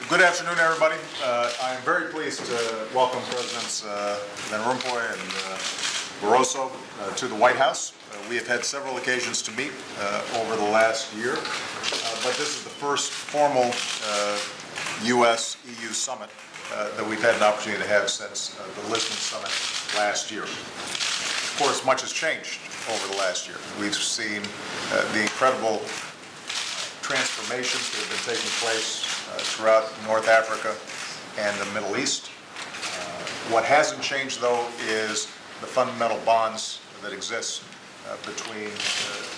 Good afternoon, everybody. I am very pleased to welcome Presidents Van Rompuy and Barroso to the White House. We have had several occasions to meet over the last year, but this is the first formal U.S.-EU summit that we've had an opportunity to have since the Lisbon summit last year. Of course, much has changed over the last year. We've seen the incredible transformations that have been taking place throughout North Africa and the Middle East. What hasn't changed, though, is the fundamental bonds that exist between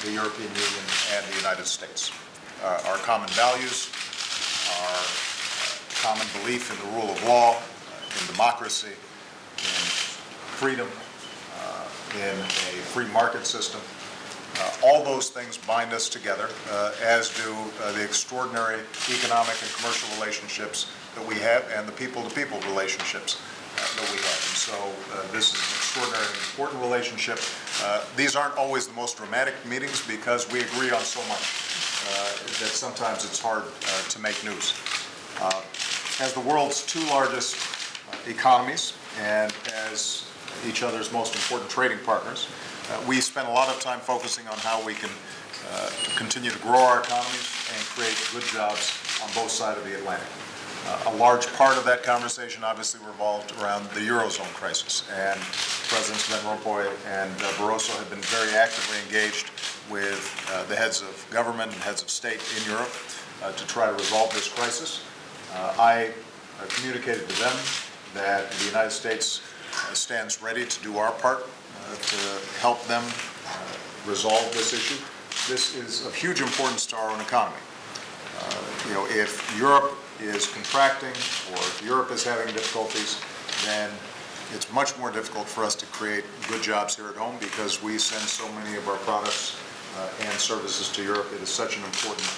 the European Union and the United States. Our common values, our common belief in the rule of law, in democracy, in freedom, in a free market system. All those things bind us together, as do the extraordinary economic and commercial relationships that we have and the people-to-people relationships that we have. And so this is an extraordinary and important relationship. These aren't always the most dramatic meetings because we agree on so much that sometimes it's hard to make news. As the world's two largest economies and as each other's most important trading partners, we spend a lot of time focusing on how we can continue to grow our economies and create good jobs on both sides of the Atlantic. A large part of that conversation obviously revolved around the Eurozone crisis, and Presidents Van Rompuy and Barroso have been very actively engaged with the heads of government and heads of state in Europe to try to resolve this crisis. I communicated to them that the United States stands ready to do our part to help them resolve this issue. This is of huge importance to our own economy. If Europe is contracting or if Europe is having difficulties, then it's much more difficult for us to create good jobs here at home because we send so many of our products and services to Europe. It is such an important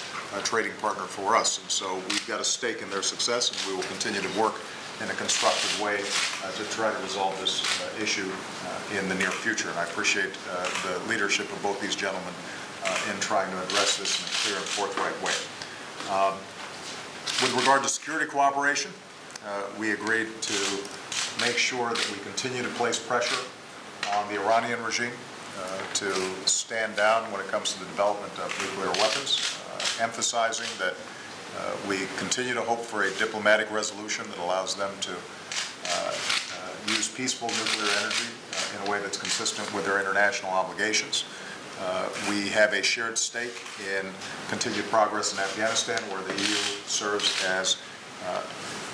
trading partner for us, and so we've got a stake in their success, and we will continue to work in a constructive way to try to resolve this issue in the near future. And I appreciate the leadership of both these gentlemen in trying to address this in a clear and forthright way. With regard to security cooperation, we agreed to make sure that we continue to place pressure on the Iranian regime to stand down when it comes to the development of nuclear weapons, emphasizing that we continue to hope for a diplomatic resolution that allows them to use peaceful nuclear energy in a way that's consistent with their international obligations. We have a shared stake in continued progress in Afghanistan, where the EU serves as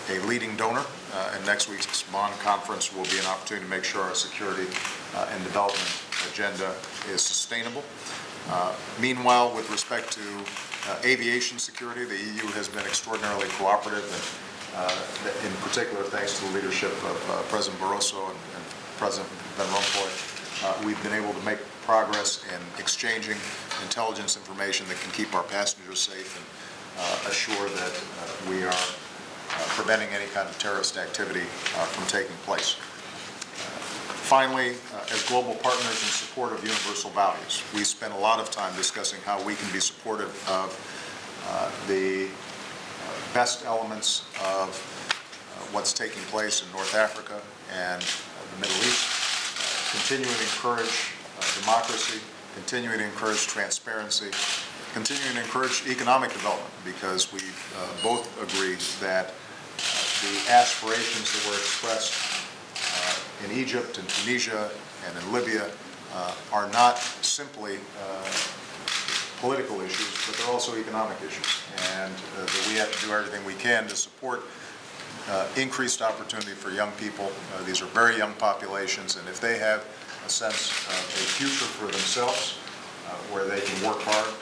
a leading donor, and next week's Bonn conference will be an opportunity to make sure our security and development agenda is sustainable. Meanwhile, with respect to aviation security, the EU has been extraordinarily cooperative, and in particular, thanks to the leadership of President Barroso and President Van Rompuy, we've been able to make progress in exchanging intelligence information that can keep our passengers safe and assure that we are preventing any kind of terrorist activity from taking place. Finally, as global partners in support of universal values, we spend a lot of time discussing how we can be supportive of the best elements of what's taking place in North Africa and the Middle East, continuing to encourage democracy, continuing to encourage transparency, continuing to encourage economic development, because we both agree that the aspirations that were expressed in Egypt and Tunisia and in Libya are not simply political issues, but they're also economic issues, and that we have to do everything we can to support increased opportunity for young people. These are very young populations, and if they have a sense of a future for themselves where they can work hard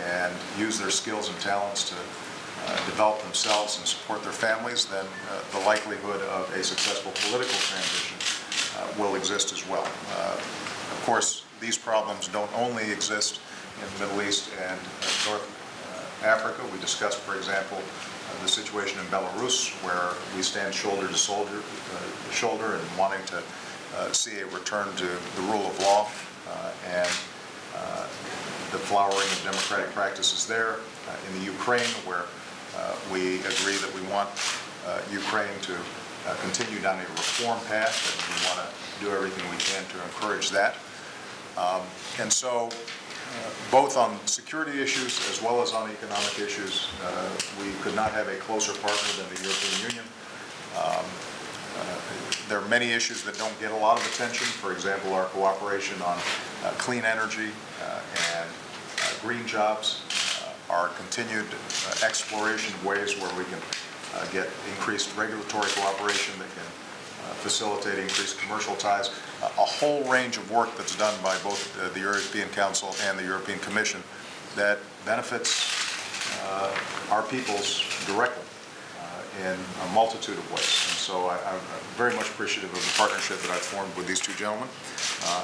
and use their skills and talents to develop themselves and support their families, then the likelihood of a successful political transition will exist as well. Of course, these problems don't only exist in the Middle East and North Africa. We discussed, for example, the situation in Belarus, where we stand shoulder to shoulder in wanting to see a return to the rule of law and the flowering of democratic practices there. In the Ukraine, where We agree that we want Ukraine to continue down a reform path, and we want to do everything we can to encourage that. And so, both on security issues as well as on economic issues, we could not have a closer partner than the European Union. There are many issues that don't get a lot of attention. For example, our cooperation on clean energy and green jobs, our continued exploration of ways where we can get increased regulatory cooperation that can facilitate increased commercial ties, a whole range of work that's done by both the European Council and the European Commission that benefits our peoples directly in a multitude of ways. And so I'm very much appreciative of the partnership that I've formed with these two gentlemen.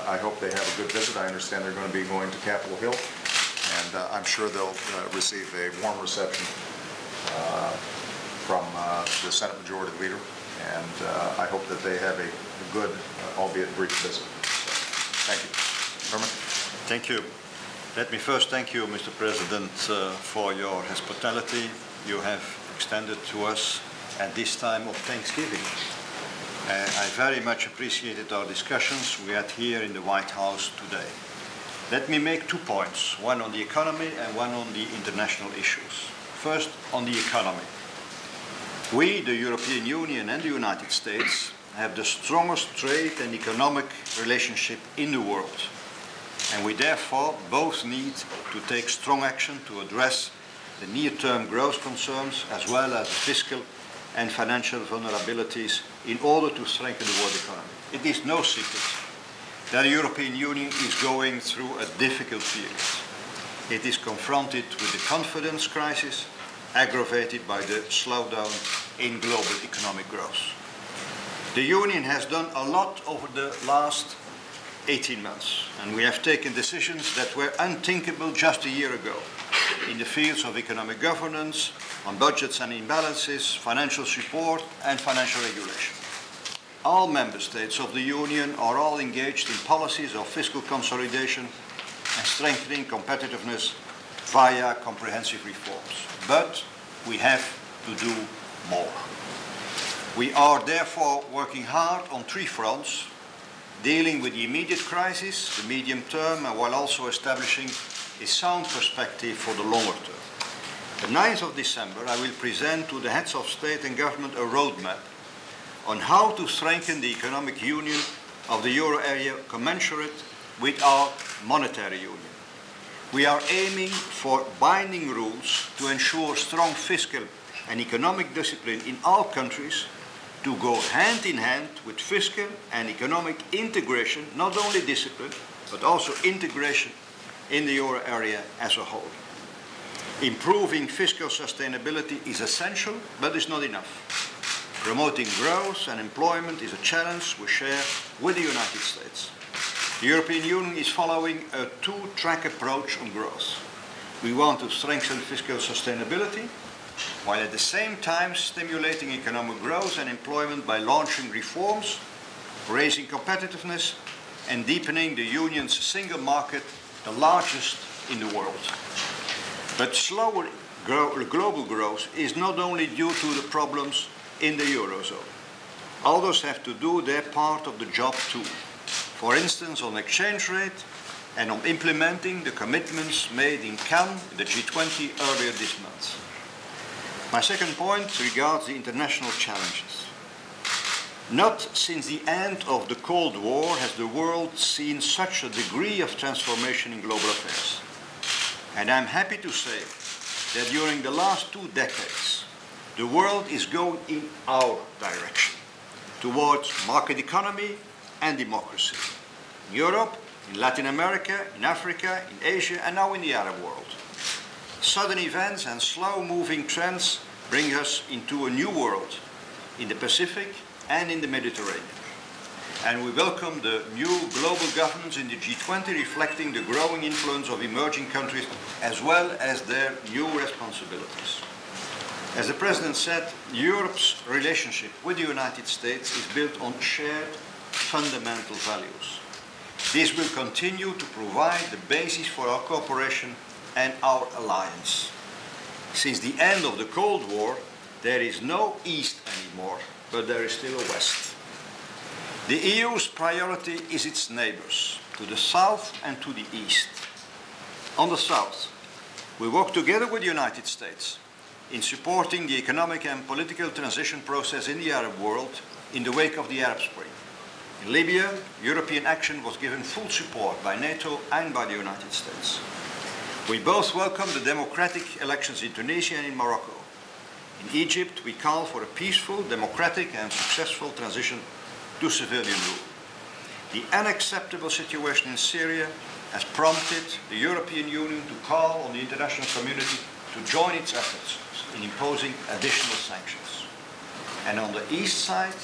I hope they have a good visit. I understand they're going to be going to Capitol Hill, and I'm sure they'll receive a warm reception from the Senate Majority Leader, and I hope that they have a good, albeit brief visit. So, thank you. Herman? Thank you. Let me first thank you, Mr. President, for your hospitality you have extended to us at this time of Thanksgiving. I very much appreciated our discussions we had here in the White House today. Let me make 2 points, one on the economy and one on the international issues. First, on the economy. We, the European Union and the United States, have the strongest trade and economic relationship in the world. And we therefore both need to take strong action to address the near-term growth concerns as well as the fiscal and financial vulnerabilities in order to strengthen the world economy. It is no secret that the European Union is going through a difficult period. It is confronted with the confidence crisis aggravated by the slowdown in global economic growth. The Union has done a lot over the last 18 months, and we have taken decisions that were unthinkable just a year ago in the fields of economic governance, on budgets and imbalances, financial support, and financial regulation. All member states of the Union are all engaged in policies of fiscal consolidation and strengthening competitiveness via comprehensive reforms. But we have to do more. We are therefore working hard on 3 fronts, dealing with the immediate crisis, the medium term, and while also establishing a sound perspective for the longer term. The 9th of December, I will present to the heads of state and government a roadmap on how to strengthen the economic union of the euro area commensurate with our monetary union. We are aiming for binding rules to ensure strong fiscal and economic discipline in all countries to go hand in hand with fiscal and economic integration, not only discipline, but also integration in the euro area as a whole. Improving fiscal sustainability is essential, but is not enough. Promoting growth and employment is a challenge we share with the United States. The European Union is following a 2-track approach on growth. We want to strengthen fiscal sustainability, while at the same time stimulating economic growth and employment by launching reforms, raising competitiveness, and deepening the Union's single market, the largest in the world. But slower global growth is not only due to the problems in the Eurozone. Others have to do their part of the job too. For instance, on exchange rate and on implementing the commitments made in Cannes, the G20 earlier this month. My second point regards the international challenges. Not since the end of the Cold War has the world seen such a degree of transformation in global affairs. And I'm happy to say that during the last 2 decades, the world is going in our direction, towards market economy and democracy. In Europe, in Latin America, in Africa, in Asia, and now in the Arab world. Sudden events and slow-moving trends bring us into a new world, in the Pacific and in the Mediterranean. And we welcome the new global governance in the G20 reflecting the growing influence of emerging countries as well as their new responsibilities. As the President said, Europe's relationship with the United States is built on shared fundamental values. This will continue to provide the basis for our cooperation and our alliance. Since the end of the Cold War, there is no East anymore, but there is still a West. The EU's priority is its neighbors, to the south and to the east. On the south, we work together with the United States in supporting the economic and political transition process in the Arab world in the wake of the Arab Spring. In Libya, European action was given full support by NATO and by the United States. We both welcome the democratic elections in Tunisia and in Morocco. In Egypt, we call for a peaceful, democratic and successful transition to civilian rule. The unacceptable situation in Syria has prompted the European Union to call on the international community to join its efforts in imposing additional sanctions. And on the east side,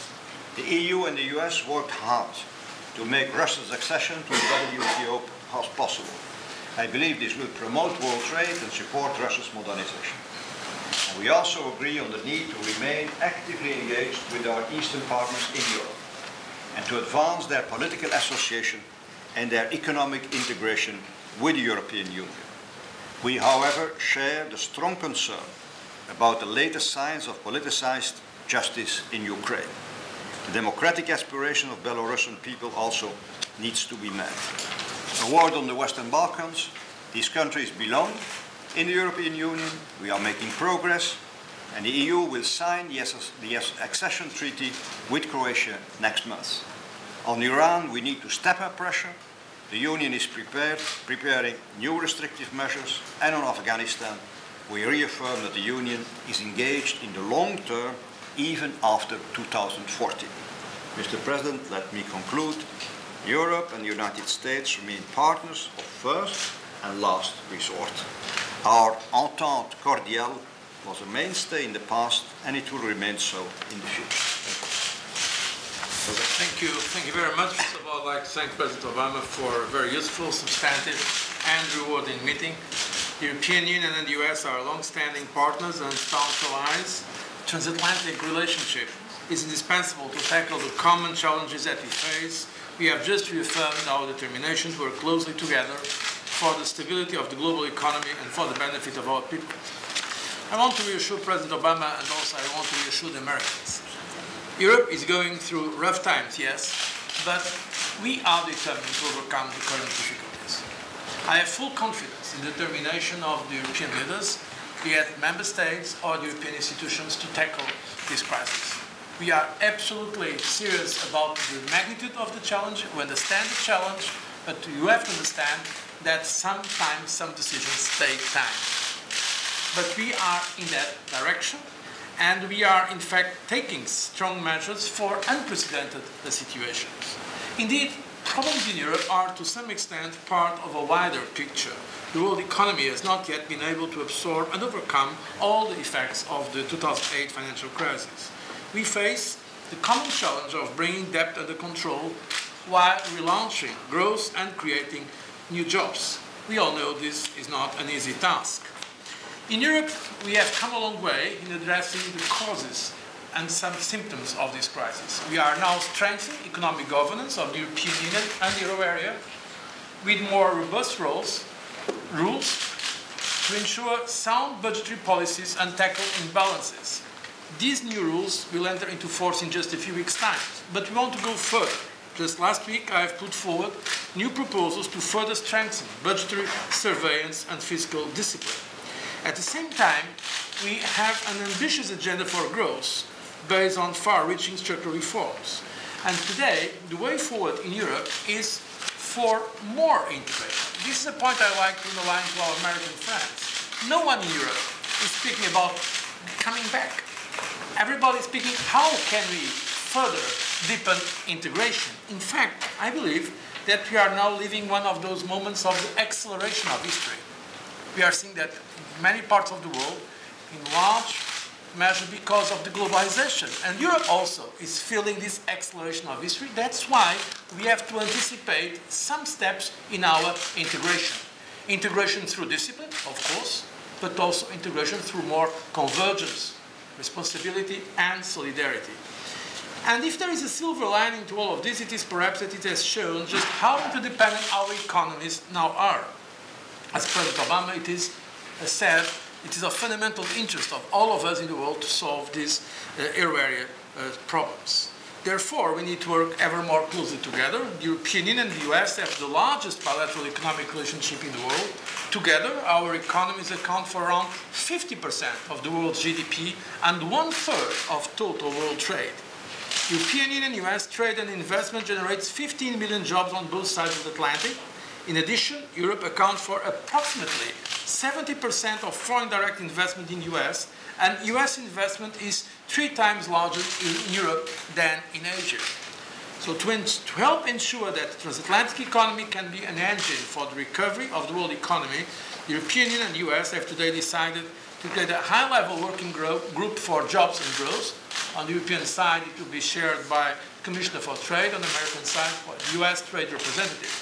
the EU and the US worked hard to make Russia's accession to the WTO possible. I believe this will promote world trade and support Russia's modernization. And we also agree on the need to remain actively engaged with our eastern partners in Europe and to advance their political association and their economic integration with the European Union. We, however, share the strong concern about the latest signs of politicized justice in Ukraine. The democratic aspiration of Belarusian people also needs to be met. A word on the Western Balkans. These countries belong in the European Union. We are making progress, and the EU will sign the accession treaty with Croatia next month. On Iran, we need to step up pressure. The Union is preparing new restrictive measures, and on Afghanistan, we reaffirm that the Union is engaged in the long term, even after 2014. Mr. President, let me conclude. Europe and the United States remain partners of first and last resort. Our entente cordiale was a mainstay in the past, and it will remain so in the future. Thank you. Thank you very much. First of all, I'd like to thank President Obama for a very useful, substantive, and rewarding meeting. The European Union and the US are long-standing partners and staunch allies. Transatlantic relationship is indispensable to tackle the common challenges that we face. We have just reaffirmed our determination to work closely together for the stability of the global economy and for the benefit of our people. I want to reassure President Obama, and also I want to reassure the Americans. Europe is going through rough times, yes, but we are determined to overcome the current difficulties. I have full confidence in the determination of the European leaders, be it member states or the European institutions, to tackle this crisis. We are absolutely serious about the magnitude of the challenge. We understand the challenge, but you have to understand that sometimes some decisions take time. But we are in that direction, and we are in fact taking strong measures for unprecedented situations. Indeed, problems in Europe are to some extent part of a wider picture. The world economy has not yet been able to absorb and overcome all the effects of the 2008 financial crisis. We face the common challenge of bringing debt under control while relaunching growth and creating new jobs. We all know this is not an easy task. In Europe, we have come a long way in addressing the causes and some symptoms of this crisis. We are now strengthening economic governance of the European Union and the euro area with more robust rules to ensure sound budgetary policies and tackle imbalances. These new rules will enter into force in just a few weeks' time, but we want to go further. Just last week, I have put forward new proposals to further strengthen budgetary surveillance and fiscal discipline. At the same time, we have an ambitious agenda for growth based on far-reaching structural reforms. And today, the way forward in Europe is for more integration. This is a point I like to underline to our American friends. No one in Europe is speaking about coming back. Everybody is speaking, how can we further deepen integration? In fact, I believe that we are now living one of those moments of the acceleration of history. We are seeing that in many parts of the world, in large measure because of the globalization. And Europe also is feeling this acceleration of history. That's why we have to anticipate some steps in our integration. Integration through discipline, of course, but also integration through more convergence, responsibility, and solidarity. And if there is a silver lining to all of this, it is perhaps that it has shown just how interdependent our economies now are. As President Obama, it is said, It is of fundamental interest of all of us in the world to solve these euro area problems. Therefore, we need to work ever more closely together. The European Union and the US have the largest bilateral economic relationship in the world. Together, our economies account for around 50% of the world's GDP and 1/3 of total world trade. European Union-US trade and investment generates 15 million jobs on both sides of the Atlantic. In addition, Europe accounts for approximately 70% of foreign direct investment in US, and US investment is 3 times larger in Europe than in Asia. So to help ensure that the transatlantic economy can be an engine for the recovery of the world economy, the European Union and the US have today decided to create a high-level working group for jobs and growth. On the European side, it will be chaired by Commissioner for Trade. On the American side, by the US Trade Representative.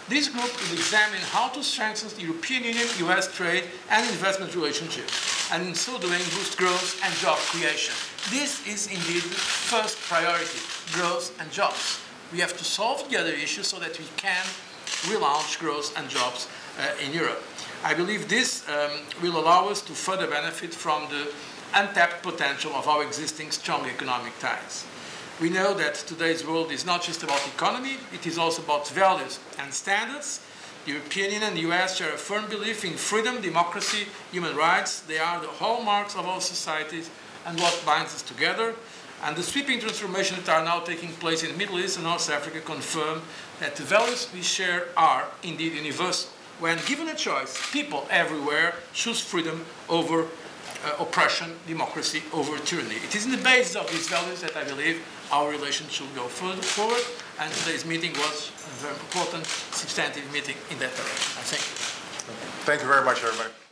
This group will examine how to strengthen the European Union-US trade and investment relationship, and in so doing, boost growth and job creation. This is indeed the first priority, growth and jobs. We have to solve the other issues so that we can relaunch growth and jobs in Europe. I believe this will allow us to further benefit from the untapped potential of our existing strong economic ties. We know that today's world is not just about economy, it is also about values and standards. The European Union and the US share a firm belief in freedom, democracy, human rights. They are the hallmarks of our societies and what binds us together. And the sweeping transformations that are now taking place in the Middle East and North Africa confirm that the values we share are indeed universal. When given a choice, people everywhere choose freedom over oppression, democracy over tyranny. It is in the basis of these values that I believe our relations should go further forward, and today's meeting was a very important, substantive meeting in that direction. I thank you. Thank you very much, everybody.